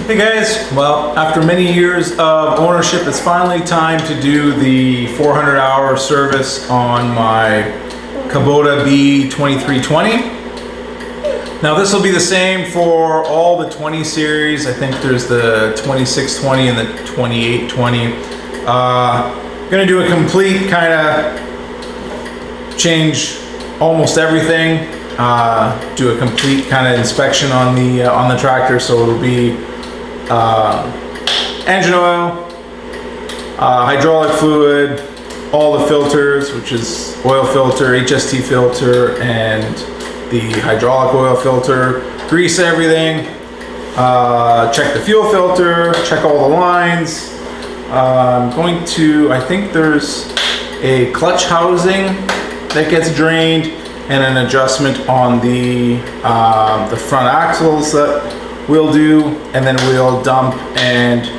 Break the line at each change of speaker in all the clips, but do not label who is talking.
Hey guys, well, after many years of ownership, it's finally time to do the 400-hour service on my Kubota B2320. Now this will be the same for all the 20 series. I think there's the 2620 and the 2820. Gonna do a complete kind of change almost everything. Do a complete kind of inspection on the tractor, so it'll be engine oil, hydraulic fluid, all the filters, which is oil filter, HST filter, and the hydraulic oil filter, grease everything, check the fuel filter, check all the lines. I'm going to, I think there's a clutch housing that gets drained and an adjustment on the front axles that we'll do, and then we'll dump and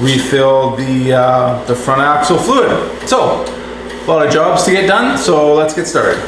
refill the front axle fluid. So, a lot of jobs to get done, so let's get started.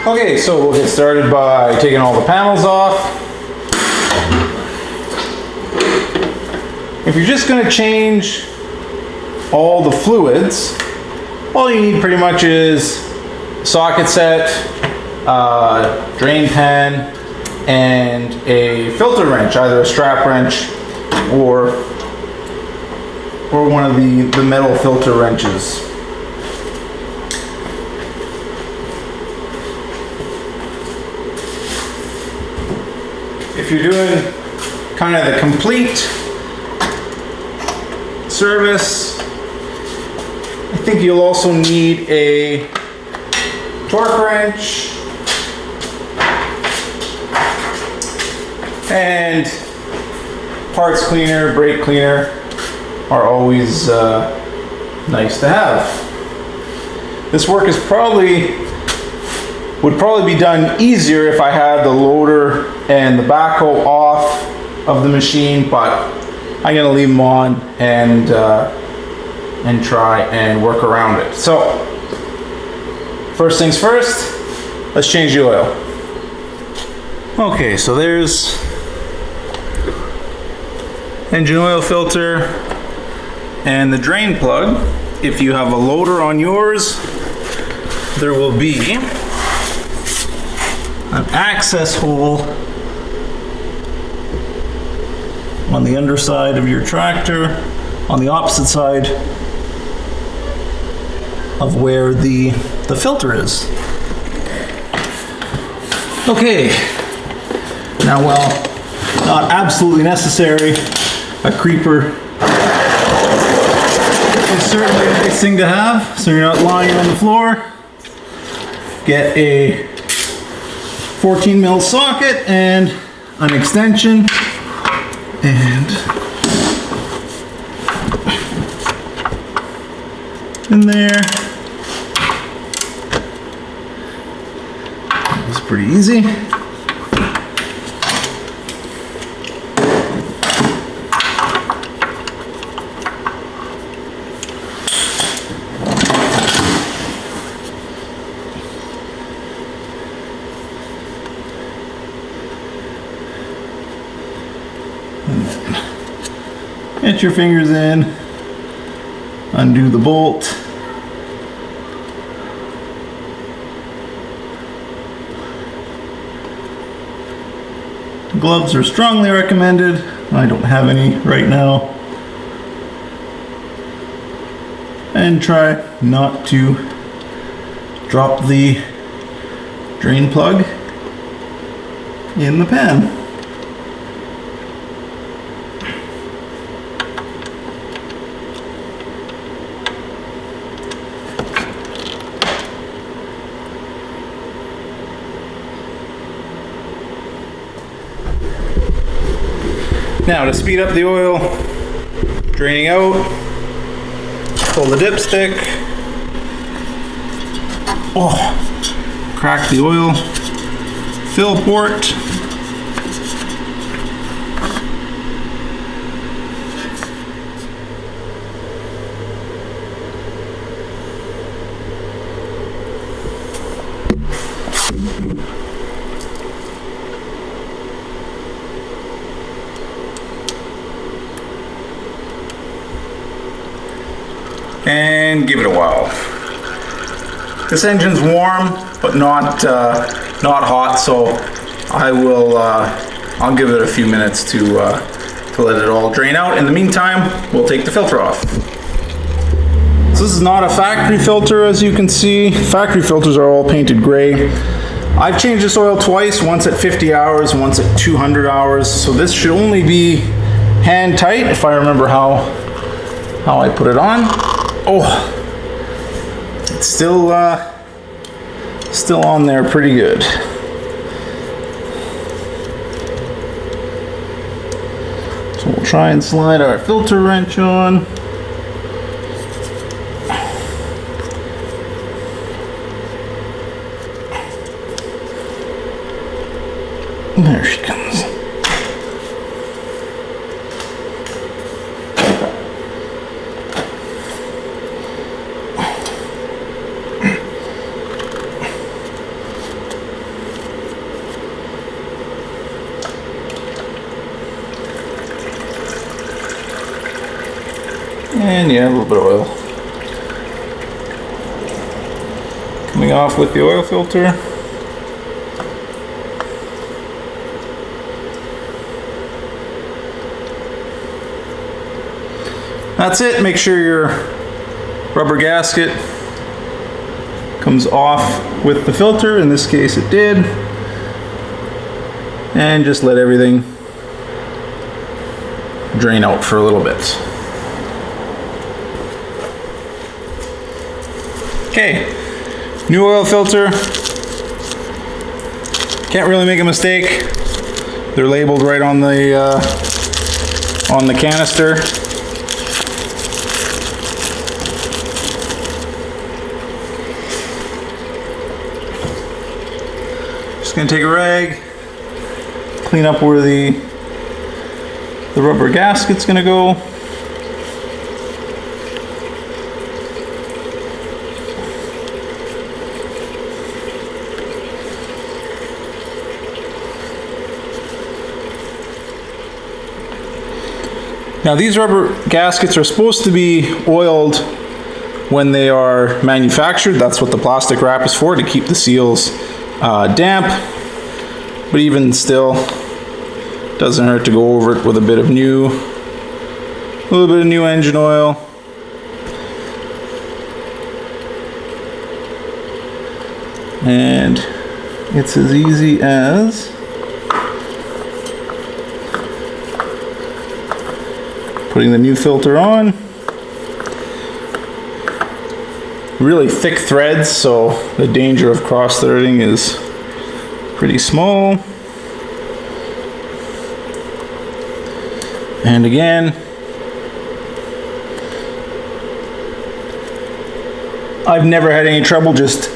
Okay, so we'll get started by taking all the panels off. If you're just going to change all the fluids, all you need pretty much is socket set, drain pen, and a filter wrench, either a strap wrench or one of the metal filter wrenches. If you're doing kind of the complete service, I think you'll also need a torque wrench and parts cleaner, brake cleaner are always nice to have. This work is would probably be done easier if I had the loader and the backhoe off of the machine, but I'm gonna leave them on and try and work around it. So, first things first, let's change the oil. Okay, so there's engine oil filter and the drain plug. If you have a loader on yours, there will be an access hole on the underside of your tractor, on the opposite side of where the filter is. Okay, now while not absolutely necessary, a creeper is certainly a nice thing to have, so you're not lying on the floor. Get a 14 mil socket and an extension, and in there. It's pretty easy. Get your fingers in, undo the bolt, gloves are strongly recommended. I don't have any right now. And try not to drop the drain plug in the pan. Now to speed up the oil draining out, pull the dipstick. Oh, crack the oil fill port. And give it a while. This engine's warm, but not hot, so I'll give it a few minutes to let it all drain out. In the meantime, we'll take the filter off. So this is not a factory filter, as you can see. Factory filters are all painted gray. I've changed this oil twice, once at 50 hours, once at 200 hours. So this should only be hand tight, if I remember how I put it on. Oh, it's still on there pretty good. So we'll try and slide our filter wrench on. There she comes. And yeah, a little bit of oil coming off with the oil filter. That's it. Make sure your rubber gasket comes off with the filter. In this case it did. And just let everything drain out for a little bit. Okay, new oil filter. Can't really make a mistake. They're labeled right on the canister. Just gonna take a rag, clean up where the rubber gasket's gonna go. Now these rubber gaskets are supposed to be oiled when they are manufactured. That's what the plastic wrap is for, to keep the seals damp. But even still, doesn't hurt to go over it with a little bit of new engine oil. And it's as easy as putting the new filter on. Really thick threads, so the danger of cross-threading is pretty small. And again, I've never had any trouble just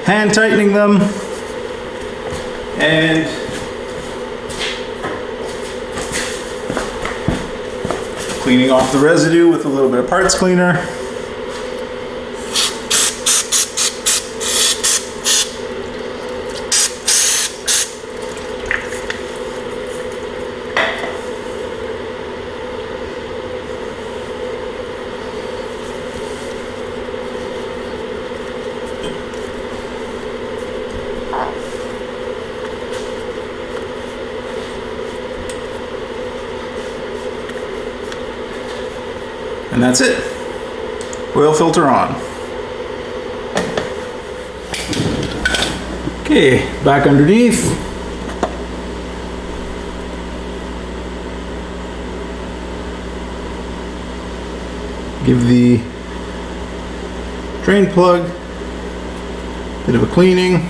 hand tightening them and cleaning off the residue with a little bit of parts cleaner. And that's it. Oil filter on. Okay, back underneath. Give the drain plug a bit of a cleaning.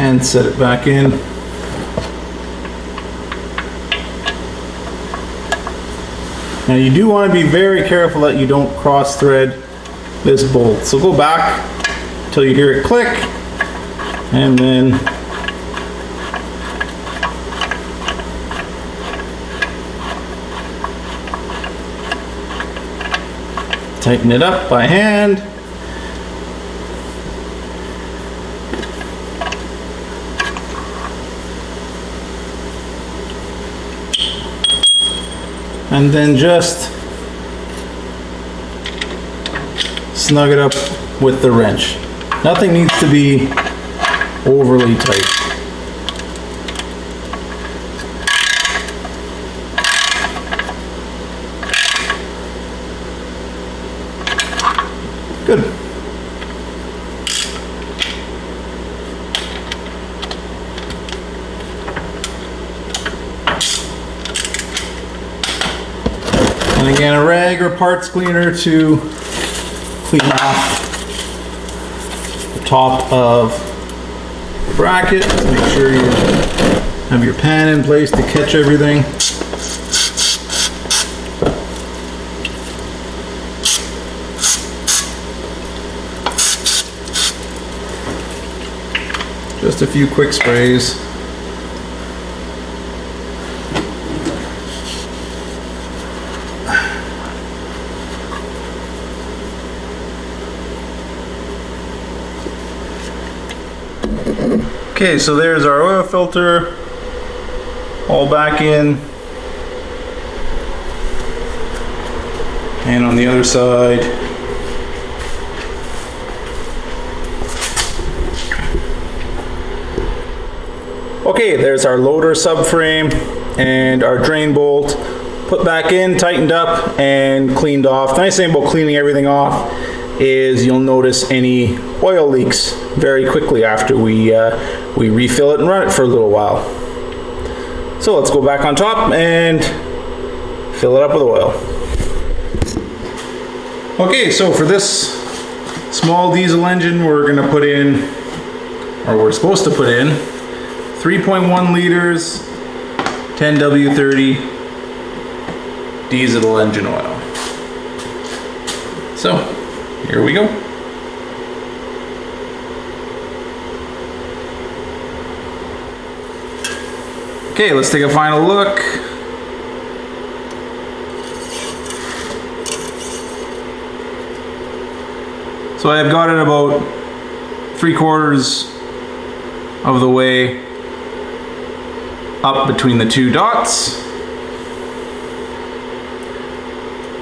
and set it back in. Now you do want to be very careful that you don't cross thread this bolt. So go back until you hear it click, and then tighten it up by hand. And then just snug it up with the wrench. Nothing needs to be overly tight. Good. And again, a rag or parts cleaner to clean off the top of the bracket. Just make sure you have your pan in place to catch everything. Just a few quick sprays. Okay, so there's our oil filter all back in, and on the other side okay, there's our loader subframe and our drain bolt put back in, tightened up, and cleaned off. The nice thing about cleaning everything off is you'll notice any oil leaks very quickly after we refill it and run it for a little while. So let's go back on top and fill it up with oil. Okay, so for this small diesel engine, we're gonna put in, or we're supposed to put in, 3.1 liters, 10W30 diesel engine oil. So, here we go. Okay, let's take a final look. So I've got it about 3/4 of the way up between the two dots.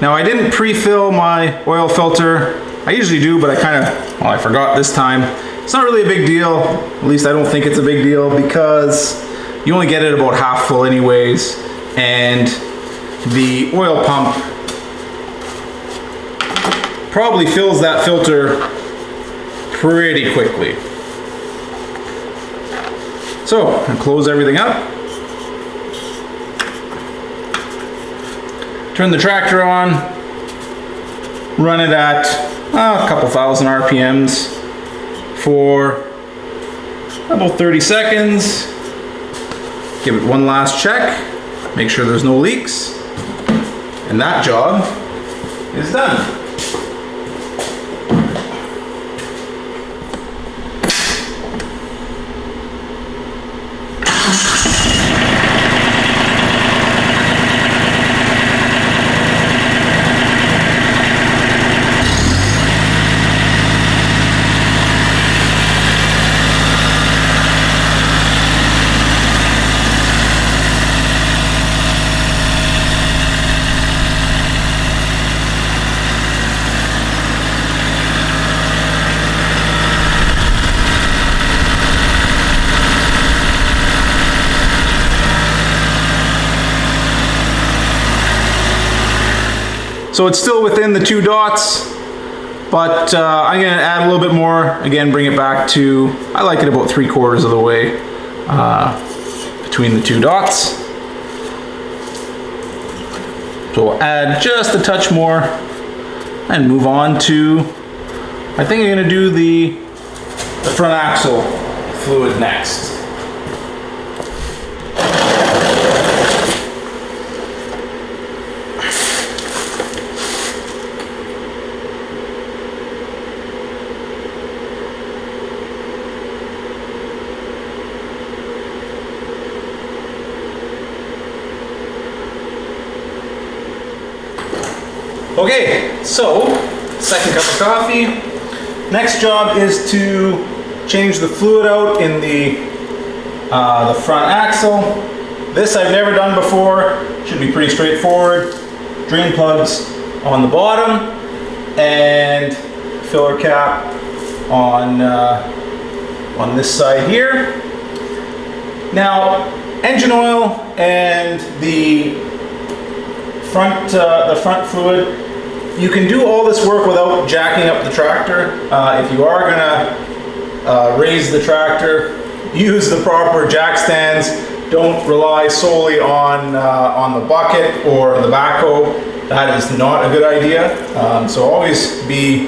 Now I didn't pre-fill my oil filter. I usually do, but I forgot this time. It's not really a big deal. At least I don't think it's a big deal, because you only get it about half full anyways, and the oil pump probably fills that filter pretty quickly. So, I'll close everything up. Turn the tractor on, run it at a couple thousand RPMs for about 30 seconds. Give it one last check, make sure there's no leaks, and that job is done. So it's still within the two dots, but I'm gonna add a little bit more. Again, bring it back to, I like it about 3/4 of the way between the two dots. So we'll add just a touch more and move on to, I think I'm gonna do the front axle fluid next. Okay, so second cup of coffee. Next job is to change the fluid out in the front axle. This I've never done before. Should be pretty straightforward. Drain plugs on the bottom and filler cap on this side here. Now, engine oil and the front fluid. You can do all this work without jacking up the tractor. If you are gonna raise the tractor, use the proper jack stands. Don't rely solely on the bucket or the backhoe. That is not a good idea. So always be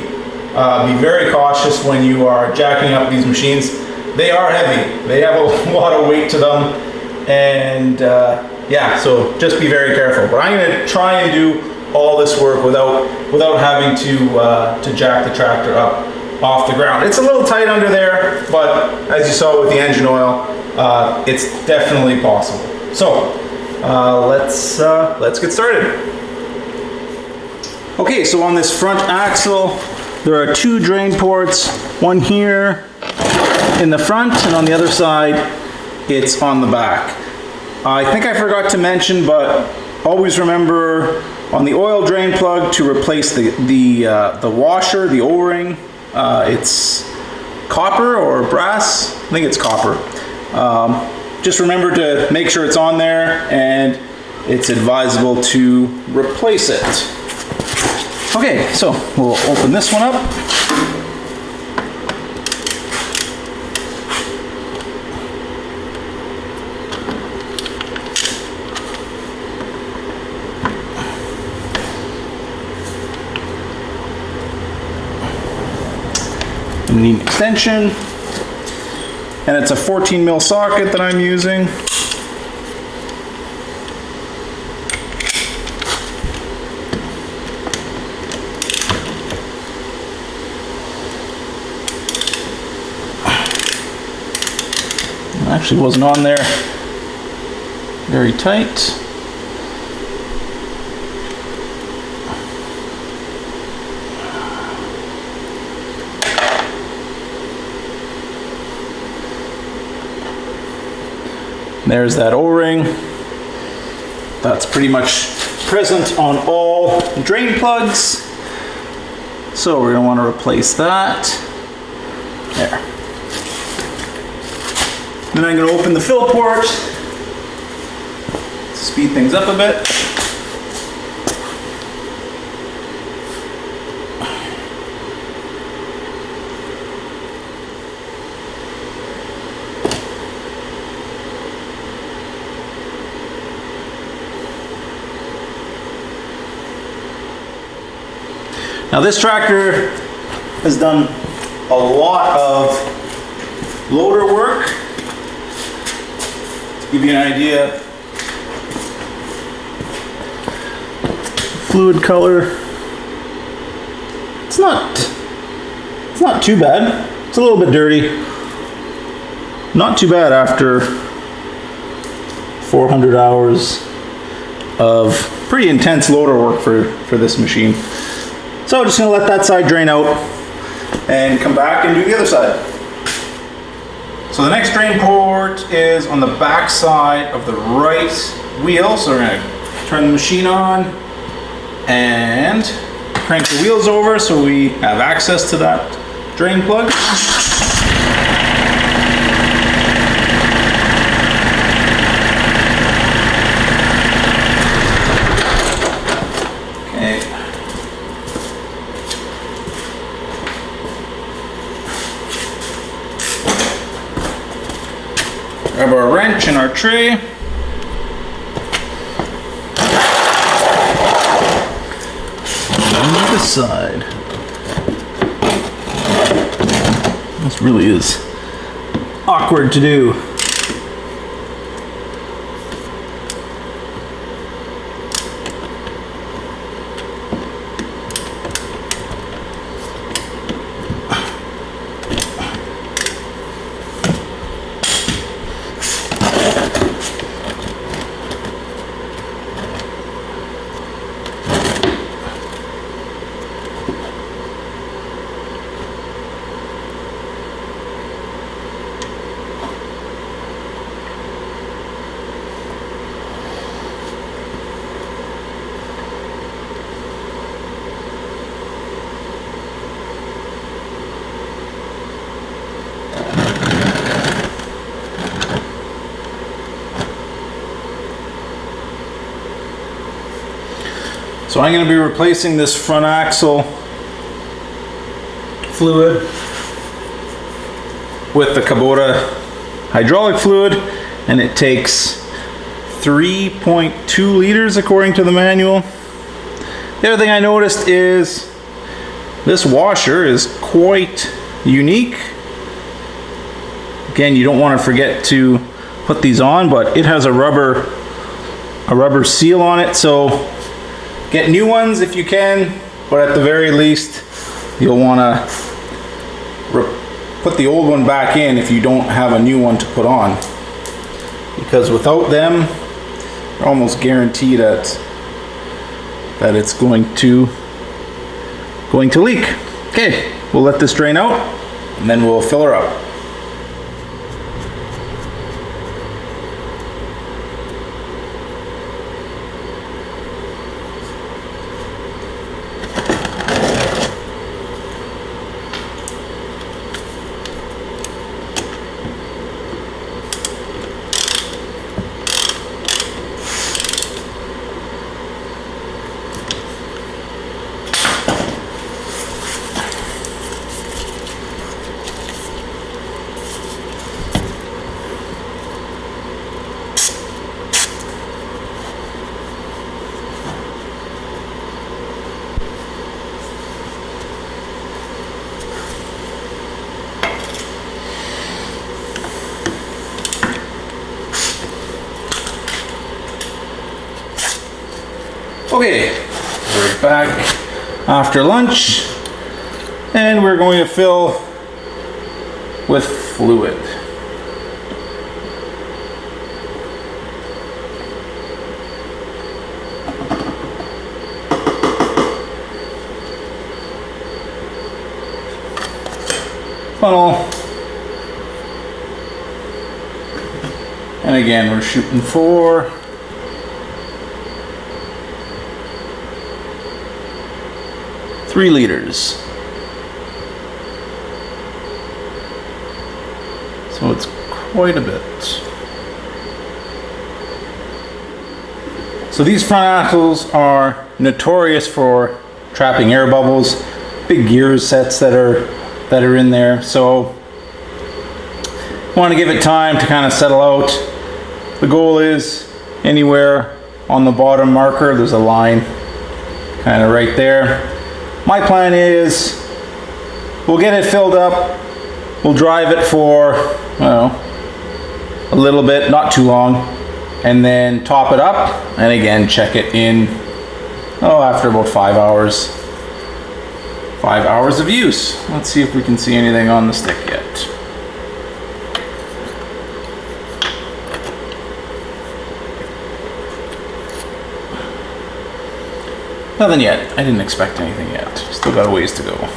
very cautious when you are jacking up these machines. They are heavy. They have a lot of weight to them, and yeah, so just be very careful. But I'm gonna try and do all this work without having to jack the tractor up off the ground. It's a little tight under there, but as you saw with the engine oil, it's definitely possible. So let's get started. Okay, so on this front axle, there are two drain ports, one here in the front, and on the other side, it's on the back. I think I forgot to mention, but always remember on the oil drain plug to replace the washer, the O-ring. It's copper or brass. I think it's copper. Just remember to make sure it's on there, and it's advisable to replace it. Okay, so we'll open this one up. Need an extension, and it's a 14 mil socket that I'm using. It actually wasn't on there very tight. There's that O-ring. That's pretty much present on all drain plugs. So we're gonna want to replace that. There. Then I'm gonna open the fill port. Speed things up a bit. Now this tractor has done a lot of loader work. To give you an idea, fluid color, it's not too bad. It's a little bit dirty. Not too bad after 400 hours of pretty intense loader work for this machine. So I'm just gonna let that side drain out and come back and do the other side. So the next drain port is on the back side of the right wheel. So we're gonna turn the machine on and crank the wheels over so we have access to that drain plug. Grab our wrench and our tray. On this side. This really is awkward to do. So I'm going to be replacing this front axle fluid with the Kubota hydraulic fluid, and it takes 3.2 liters according to the manual. The other thing I noticed is this washer is quite unique. Again, you don't want to forget to put these on, but it has a rubber seal on it, so get new ones if you can, but at the very least, you'll want to put the old one back in if you don't have a new one to put on. Because without them, you're almost guaranteed that it's going to leak. Okay, we'll let this drain out, and then we'll fill her up. Okay, we're back after lunch, and we're going to fill with fluid. Funnel. And again, we're shooting for 3 liters. So it's quite a bit. So these front axles are notorious for trapping air bubbles, big gear sets that are in there. So want to give it time to kind of settle out. The goal is anywhere on the bottom marker, there's a line kind of right there. My plan is we'll get it filled up, we'll drive it for, I don't know, a little bit, not too long, and then top it up, and again check it in, after about 5 hours. 5 hours of use. Let's see if we can see anything on the stick yet. Nothing yet. I didn't expect anything yet. Still got a ways to go.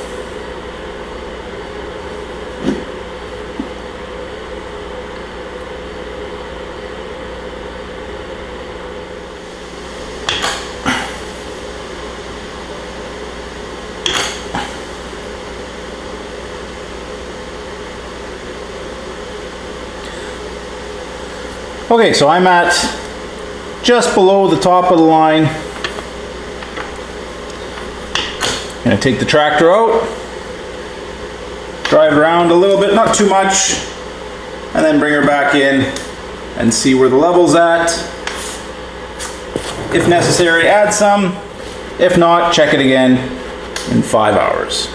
Okay, so I'm at just below the top of the line. I'm gonna take the tractor out, drive around a little bit, not too much, and then bring her back in and see where the level's at. If necessary, add some. If not, check it again in 5 hours.